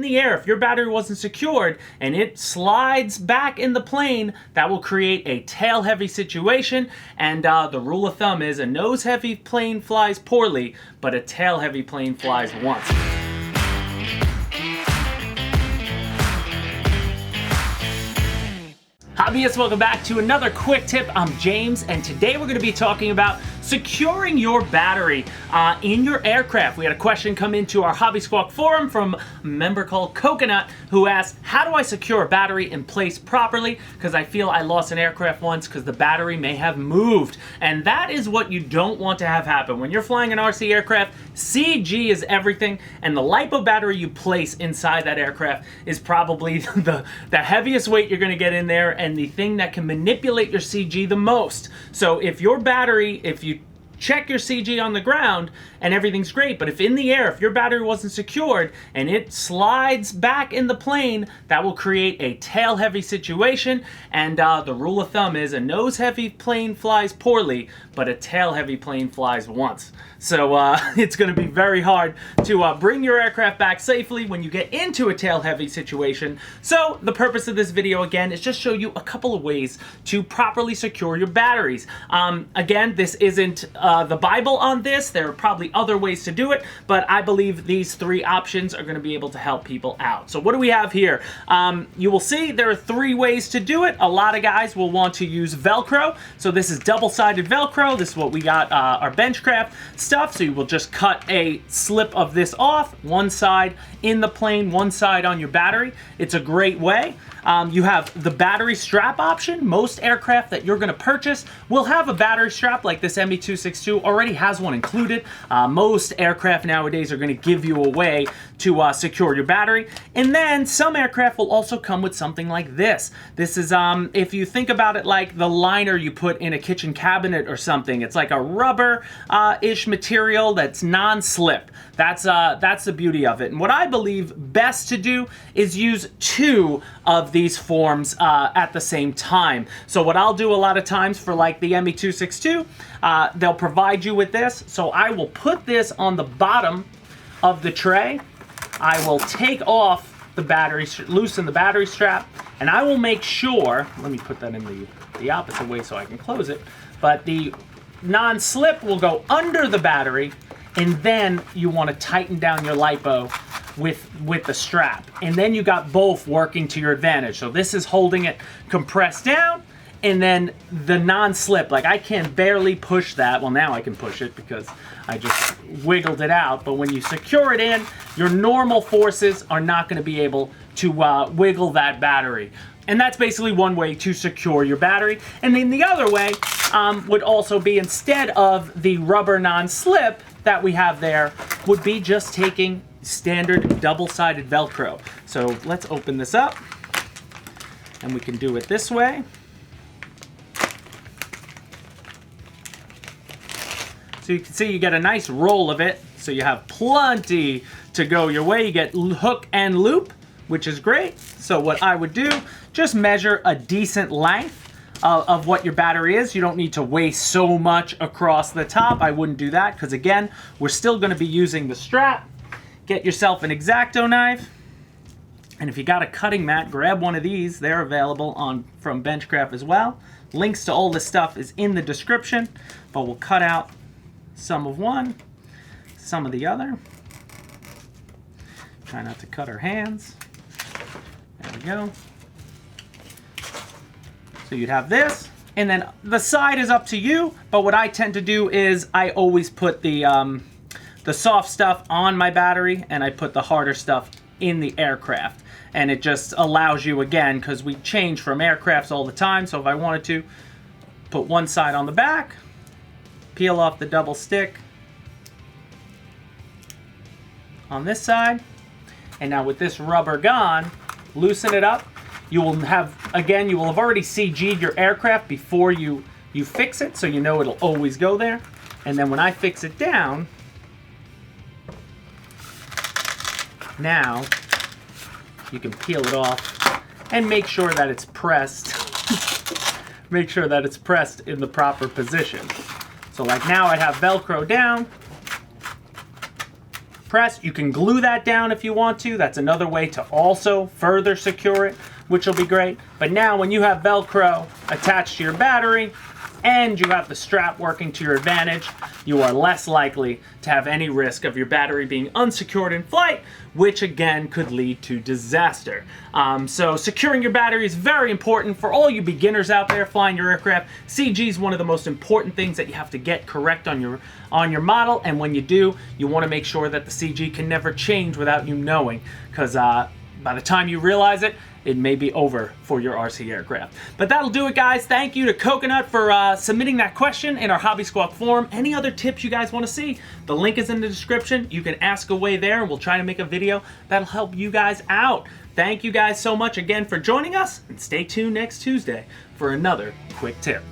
in the air, if your battery wasn't secured and it slides back in the plane, that will create a tail-heavy situation. And the rule of thumb is a nose-heavy plane flies poorly, but a tail-heavy plane flies once. Hobbyists, welcome back to another quick tip. I'm James, and today we're going to be talking about securing your battery in your aircraft. We had a question come into our Hobby Squawk forum from a member called Coconut who asked, how do I secure a battery in place properly? Because I feel I lost an aircraft once because the battery may have moved. And that is what you don't want to have happen. When you're flying an RC aircraft, CG is everything, and the LiPo battery you place inside that aircraft is probably the heaviest weight you're going to get in there and the thing that can manipulate your CG the most. So if your battery, if you check your CG on the ground and everything's great, but if in the air, if your battery wasn't secured and it slides back in the plane, that will create a tail-heavy situation. And the rule of thumb is a nose-heavy plane flies poorly, but a tail-heavy plane flies once. So it's going to be very hard to bring your aircraft back safely when you get into a tail-heavy situation. So the purpose of this video, again, is just show you a couple of ways to properly secure your batteries. Again, this isn't the Bible on this. There are probably other ways to do it, but I believe these three options are going to be able to help people out. So what do we have here? You will see there are three ways to do it. A lot of guys will want to use Velcro. So this is double-sided Velcro. This is what we got our Benchcraft stuff. So you will just cut a slip of this off, one side in the plane, one side on your battery. It's a great way. You have the battery strap option. Most aircraft that you're going to purchase will have a battery strap, like this ME262 already has one included. Most aircraft nowadays are going to give you a way to secure your battery. And then some aircraft will also come with something like this. This is, if you think about it like the liner you put in a kitchen cabinet or something, it's like a rubber-ish material that's non-slip. That's the beauty of it. And what I believe best to do is use two of these forms at the same time. So what I'll do a lot of times for like the ME262, they'll provide you with this. So I will put this on the bottom of the tray. I will take off the battery, loosen the battery strap, and I will make sure, let me put that in the opposite way so I can close it, but the non-slip will go under the battery, and then you want to tighten down your LiPo with the strap. And then you got both working to your advantage. So this is holding it compressed down, and then the non-slip, like I can barely push that. Well, now I can push it because I just wiggled it out. But when you secure it in, your normal forces are not going to be able to wiggle that battery. And that's basically one way to secure your battery. And then the other way would also be, instead of the rubber non-slip that we have there, would be just taking standard double-sided Velcro. So let's open this up, and we can do it this way. So you can see you get a nice roll of it, so you have plenty to go your way. You get hook and loop, which is great. So what I would do, just measure a decent length of what your battery is. You don't need to waste so much across the top. I wouldn't do that because, again, we're still going to be using the strap. Get yourself an X-Acto knife, and if you got a cutting mat, grab one of these. They're available from Benchcraft as well. Links to all this stuff is in the description, but we'll cut out some of one, some of the other. Try not to cut our hands. There we go. So you'd have this, and then the side is up to you, but what I tend to do is I always put the soft stuff on my battery, and I put the harder stuff in the aircraft. And it just allows you, again, because we change from aircrafts all the time, so if I wanted to, put one side on the back, peel off the double stick on this side, and now with this rubber gone, loosen it up. You will have, again, you will have already CG'd your aircraft before you fix it, so you know it'll always go there. And then when I fix it down, now you can peel it off and make sure that it's pressed. Make sure that it's pressed in the proper position. So like now I have Velcro down, press. You can glue that down if you want to. That's another way to also further secure it, which will be great. But now when you have Velcro attached to your battery and you have the strap working to your advantage, you are less likely to have any risk of your battery being unsecured in flight, which again could lead to disaster. So securing your battery is very important for all you beginners out there flying your aircraft. CG is one of the most important things that you have to get correct on your model, and when you do, you want to make sure that the CG can never change without you knowing, because by the time you realize it, it may be over for your RC aircraft. But that'll do it, guys. Thank you to Coconut for submitting that question in our Hobby Squawk forum. Any other tips you guys want to see? The link is in the description. You can ask away there, and we'll try to make a video that'll help you guys out. Thank you guys so much again for joining us, and stay tuned next Tuesday for another quick tip.